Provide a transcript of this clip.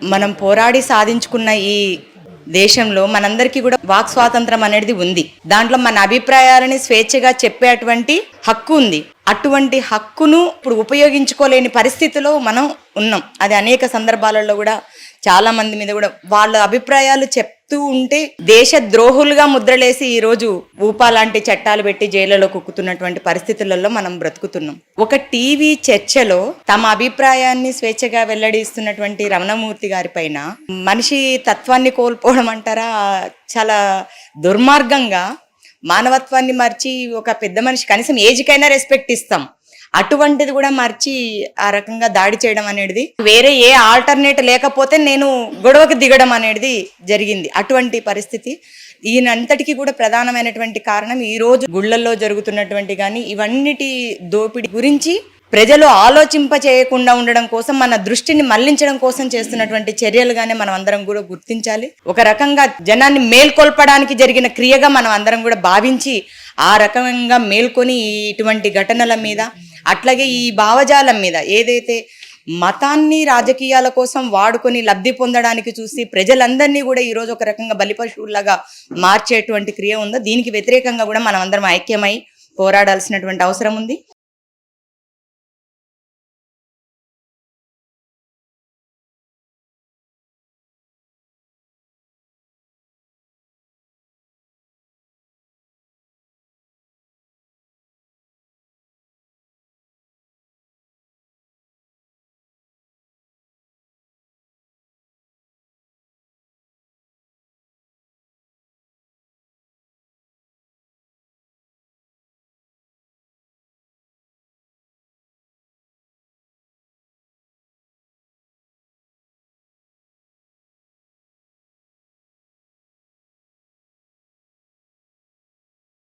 మనం పోరాడి సాధించుకున్న ఈ దేశంలో మనందరికీ కూడా వాక్ స్వాతంత్రం అనేది ఉంది. దాంట్లో మన అభిప్రాయాలని స్వేచ్ఛగా చెప్పేటువంటి హక్కు ఉంది. అటువంటి హక్కును ఇప్పుడు ఉపయోగించుకోలేని పరిస్థితిలో మనం ఉన్నాం. అది అనేక సందర్భాలలో కూడా చాలా మంది మీద కూడా వాళ్ళ అభిప్రాయాలు చెప్తూ ఉంటే దేశ ద్రోహులుగా ముద్రలేసి ఈ రోజు ఊపా లాంటి చట్టాలు పెట్టి జైలులో కుక్కుతున్నటువంటి పరిస్థితులలో మనం బ్రతుకుతున్నాం. ఒక టీవీ చర్చలో తమ అభిప్రాయాన్ని స్వేచ్ఛగా వెల్లడిస్తున్నటువంటి రమణమూర్తి గారి పైన మనిషి తత్వాన్ని కోల్పోవడం అంటారా, చాలా దుర్మార్గంగా మానవత్వాన్ని మర్చి ఒక పెద్ద మనిషి కనీసం ఏజ్కైనా రెస్పెక్ట్ ఇస్తాం, అటువంటిది కూడా మర్చి ఆ రకంగా దాడి చేయడం అనేది, వేరే ఏ ఆల్టర్నేట్ లేకపోతే నేను గొడవకి దిగడం అనేది జరిగింది. అటువంటి పరిస్థితి ఈయనంతటికీ కూడా ప్రధానమైనటువంటి కారణం ఈ రోజు గుళ్ళల్లో జరుగుతున్నటువంటి కానీ ఇవన్నిటి దోపిడీ గురించి ప్రజలు ఆలోచింప చేయకుండా ఉండడం కోసం, మన దృష్టిని మళ్లించడం కోసం చేస్తున్నటువంటి చర్యలుగానే మనం అందరం కూడా గుర్తించాలి. ఒక రకంగా జనాన్ని మేల్కొల్పడానికి జరిగిన క్రియగా మనం అందరం కూడా భావించి ఆ రకంగా మేల్కొని ఇటువంటి ఘటనల మీద, అట్లాగే ఈ భావజాలం మీద ఏదైతే మతాన్ని రాజకీయాల కోసం వాడుకొని లబ్ధి పొందడానికి చూసి ప్రజలందరినీ కూడా ఈరోజు ఒక రకంగా బలిపశువులాగా మార్చేటువంటి క్రియ ఉందో దీనికి వ్యతిరేకంగా కూడా మనం అందరం ఐక్యమై పోరాడాల్సినటువంటి అవసరం ఉంది.